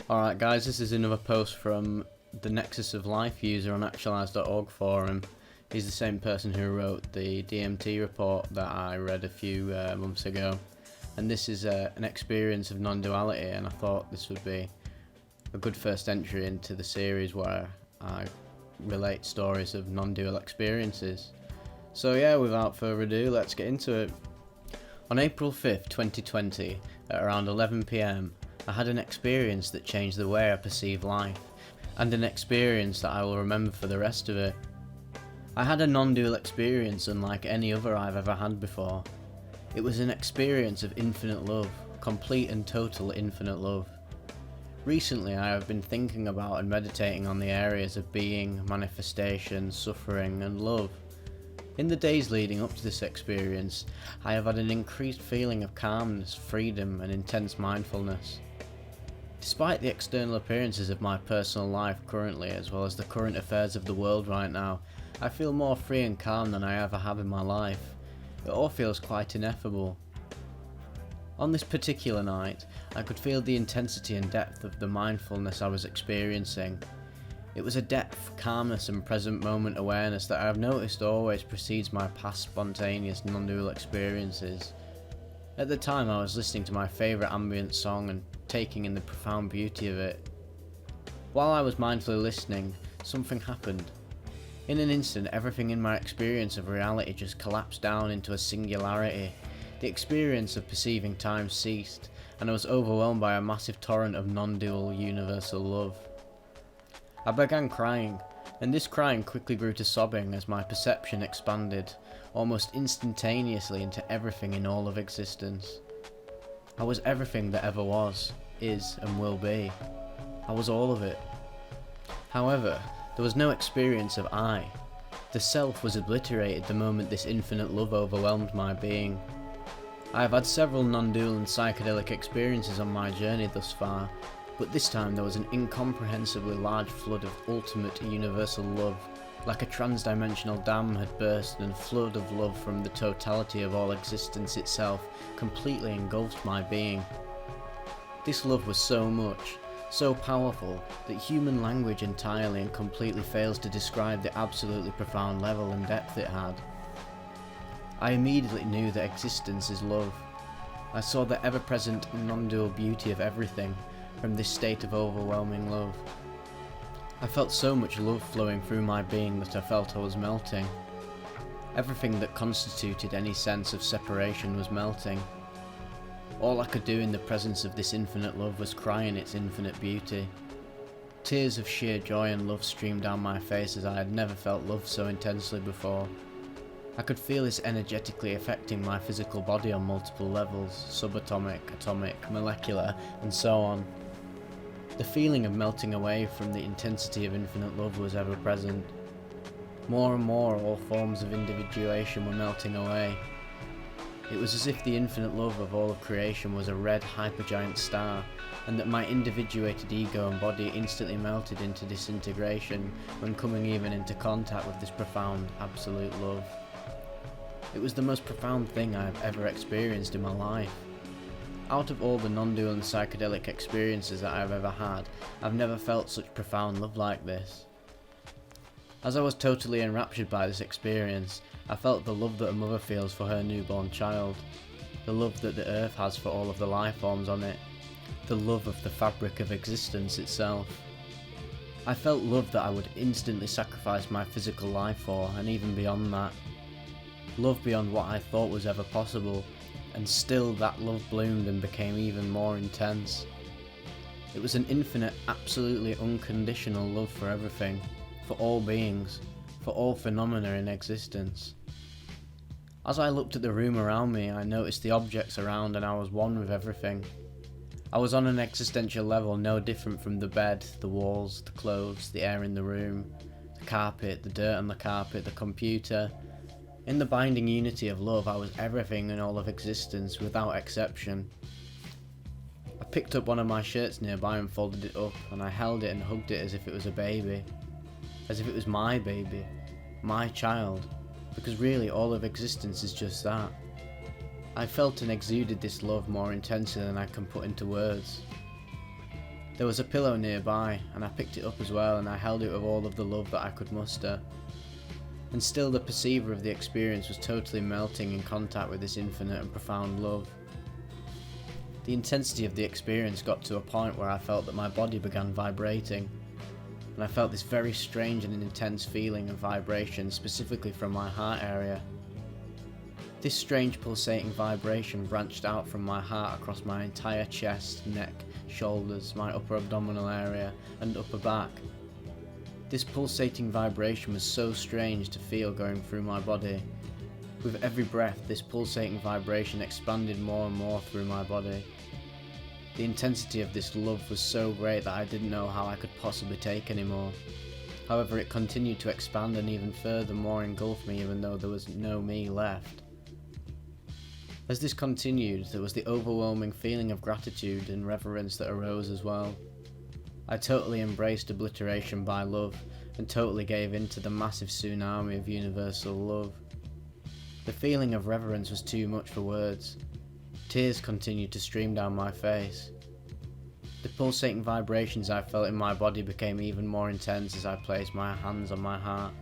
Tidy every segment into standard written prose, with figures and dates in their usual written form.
Alright guys, this is another post from the Nexus of Life user on actualize.org forum. He's the same person who wrote the DMT report that I read a few months ago. And this is an experience of non-duality, and I thought this would be a good first entry into the series where I relate stories of non-dual experiences. So yeah, without further ado, let's get into it. On April 5th, 2020, at around 11 PM, I had an experience that changed the way I perceive life, and an experience that I will remember for the rest of it. I had a non-dual experience unlike any other I've ever had before. It was an experience of infinite love, complete and total infinite love. Recently I have been thinking about and meditating on the areas of being, manifestation, suffering and love. In the days leading up to this experience, I have had an increased feeling of calmness, freedom and intense mindfulness. Despite the external appearances of my personal life currently, as well as the current affairs of the world right now, I feel more free and calm than I ever have in my life. It all feels quite ineffable. On this particular night, I could feel the intensity and depth of the mindfulness I was experiencing. It was a depth, calmness and present moment awareness that I have noticed always precedes my past spontaneous non-dual experiences. At the time I was listening to my favourite ambient song and taking in the profound beauty of it. While I was mindfully listening, something happened. In an instant, everything in my experience of reality just collapsed down into a singularity. The experience of perceiving time ceased, and I was overwhelmed by a massive torrent of non-dual universal love. I began crying, and this crying quickly grew to sobbing as my perception expanded, almost instantaneously, into everything in all of existence. I was everything that ever was, is, and will be. I was all of it. However, there was no experience of I. The self was obliterated the moment this infinite love overwhelmed my being. I have had several non-dual and psychedelic experiences on my journey thus far, but this time there was an incomprehensibly large flood of ultimate universal love, like a trans-dimensional dam had burst and a flood of love from the totality of all existence itself completely engulfed my being. This love was so much, so powerful, that human language entirely and completely fails to describe the absolutely profound level and depth it had. I immediately knew that existence is love. I saw the ever-present non-dual beauty of everything from this state of overwhelming love. I felt so much love flowing through my being that I felt I was melting. Everything that constituted any sense of separation was melting. All I could do in the presence of this infinite love was cry in its infinite beauty. Tears of sheer joy and love streamed down my face as I had never felt love so intensely before. I could feel this energetically affecting my physical body on multiple levels, subatomic, atomic, molecular, and so on. The feeling of melting away from the intensity of infinite love was ever present. More and more all forms of individuation were melting away. It was as if the infinite love of all of creation was a red hypergiant star, and that my individuated ego and body instantly melted into disintegration when coming even into contact with this profound, absolute love. It was the most profound thing I have ever experienced in my life. Out of all the non-dual and psychedelic experiences that I have ever had, I've never felt such profound love like this. As I was totally enraptured by this experience, I felt the love that a mother feels for her newborn child, the love that the earth has for all of the life forms on it, the love of the fabric of existence itself. I felt love that I would instantly sacrifice my physical life for, and even beyond that. Love beyond what I thought was ever possible, and still that love bloomed and became even more intense. It was an infinite, absolutely unconditional love for everything, for all beings, for all phenomena in existence. As I looked at the room around me, I noticed the objects around and I was one with everything. I was on an existential level no different from the bed, the walls, the clothes, the air in the room, the carpet, the dirt on the carpet, the computer. In the binding unity of love, I was everything in all of existence without exception. I picked up one of my shirts nearby and folded it up, and I held it and hugged it as if it was a baby. As if it was my baby, my child, because really all of existence is just that. I felt and exuded this love more intensely than I can put into words. There was a pillow nearby, and I picked it up as well, and I held it with all of the love that I could muster. And still the perceiver of the experience was totally melting in contact with this infinite and profound love. The intensity of the experience got to a point where I felt that my body began vibrating, and I felt this very strange and intense feeling of vibration specifically from my heart area. This strange pulsating vibration branched out from my heart across my entire chest, neck, shoulders, my upper abdominal area, and upper back. This pulsating vibration was so strange to feel going through my body. With every breath, this pulsating vibration expanded more and more through my body. The intensity of this love was so great that I didn't know how I could possibly take anymore. However, it continued to expand and even furthermore engulf me, even though there was no me left. As this continued, there was the overwhelming feeling of gratitude and reverence that arose as well. I totally embraced obliteration by love, and totally gave in to the massive tsunami of universal love. The feeling of reverence was too much for words. Tears continued to stream down my face. The pulsating vibrations I felt in my body became even more intense as I placed my hands on my heart.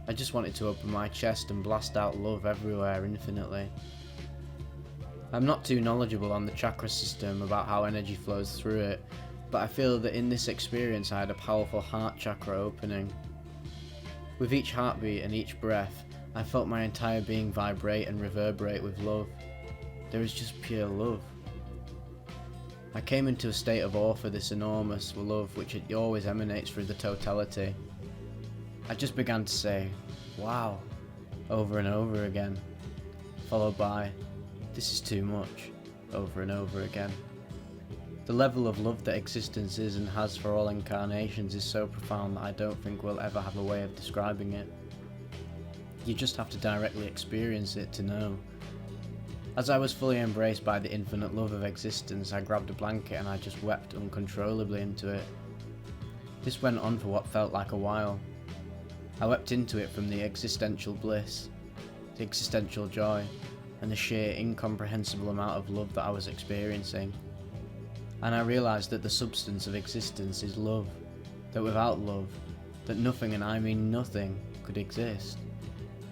I just wanted to open my chest and blast out love everywhere infinitely. I'm not too knowledgeable on the chakra system about how energy flows through it, but I feel that in this experience I had a powerful heart chakra opening. With each heartbeat and each breath, I felt my entire being vibrate and reverberate with love. There is just pure love. I came into a state of awe for this enormous love which it always emanates through the totality. I just began to say, wow, over and over again, followed by, this is too much, over and over again. The level of love that existence is and has for all incarnations is so profound that I don't think we'll ever have a way of describing it. You just have to directly experience it to know. As I was fully embraced by the infinite love of existence, I grabbed a blanket and I just wept uncontrollably into it. This went on for what felt like a while. I wept into it from the existential bliss, the existential joy, and the sheer incomprehensible amount of love that I was experiencing. And I realised that the substance of existence is love, that without love, that nothing, and I mean nothing, could exist.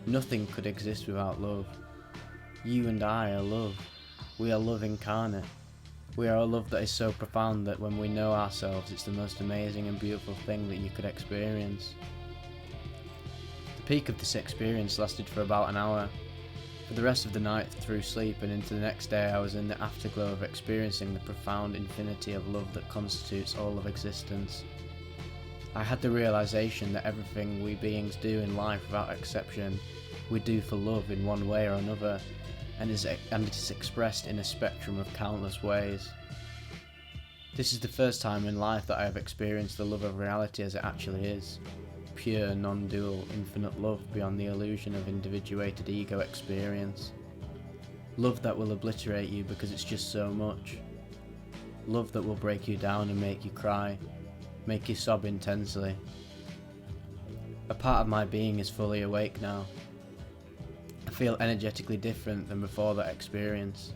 Nothing could exist without love. You and I are love. We are love incarnate. We are a love that is so profound that when we know ourselves, it's the most amazing and beautiful thing that you could experience. The peak of this experience lasted for about an hour. For the rest of the night, through sleep and into the next day, I was in the afterglow of experiencing the profound infinity of love that constitutes all of existence. I had the realization that everything we beings do in life without exception, we do for love in one way or another, and it is expressed in a spectrum of countless ways. This is the first time in life that I have experienced the love of reality as it actually is. Pure, non-dual, infinite love beyond the illusion of individuated ego experience. Love that will obliterate you because it's just so much. Love that will break you down and make you cry, make you sob intensely. A part of my being is fully awake now. I feel energetically different than before that experience.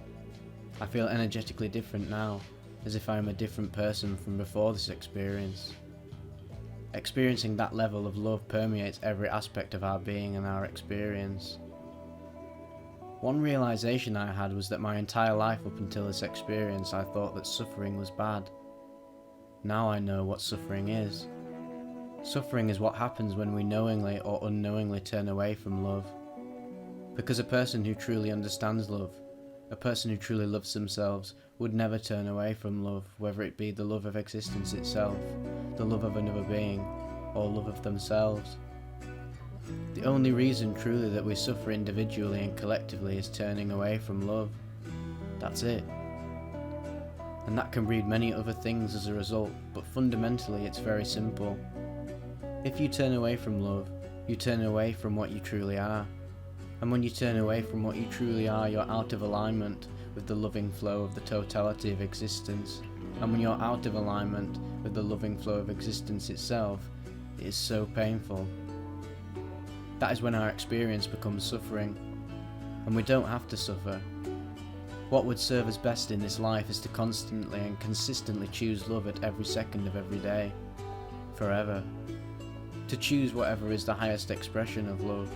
I feel energetically different now, as if I am a different person from before this experience. Experiencing that level of love permeates every aspect of our being and our experience. One realization I had was that my entire life up until this experience I thought that suffering was bad. Now I know what suffering is. Suffering is what happens when we knowingly or unknowingly turn away from love. Because a person who truly understands love, a person who truly loves themselves, would never turn away from love, whether it be the love of existence itself, the love of another being, or love of themselves. The only reason truly that we suffer individually and collectively is turning away from love. That's it. And that can breed many other things as a result, but fundamentally it's very simple. If you turn away from love, you turn away from what you truly are. And when you turn away from what you truly are, you're out of alignment with the loving flow of the totality of existence. And when you're out of alignment with the loving flow of existence itself, it is so painful. That is when our experience becomes suffering. And we don't have to suffer. What would serve us best in this life is to constantly and consistently choose love at every second of every day, forever. To choose whatever is the highest expression of love,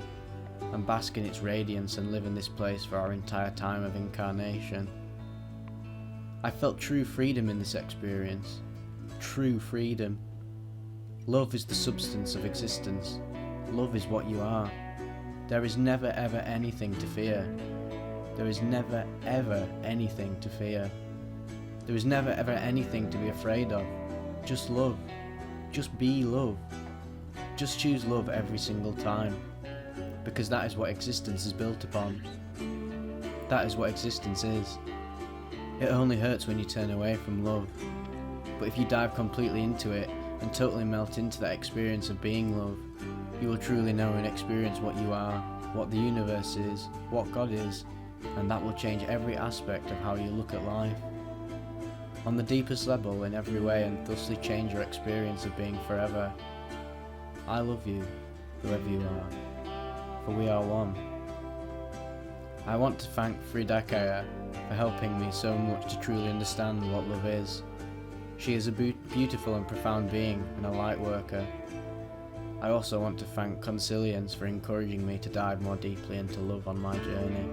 and bask in its radiance and live in this place for our entire time of incarnation. I felt true freedom in this experience. True freedom. Love is the substance of existence. Love is what you are. There is never ever anything to fear. There is never ever anything to fear. There is never ever anything to be afraid of. Just love. Just be love. Just choose love every single time. Because that is what existence is built upon. That is what existence is. It only hurts when you turn away from love. But if you dive completely into it and totally melt into that experience of being love, you will truly know and experience what you are, what the universe is, what God is, and that will change every aspect of how you look at life. On the deepest level in every way, and thusly change your experience of being forever. I love you, whoever you are, for we are one. I want to thank Frida Kaya for helping me so much to truly understand what love is. She is a beautiful and profound being and a light worker. I also want to thank Consilience for encouraging me to dive more deeply into love on my journey.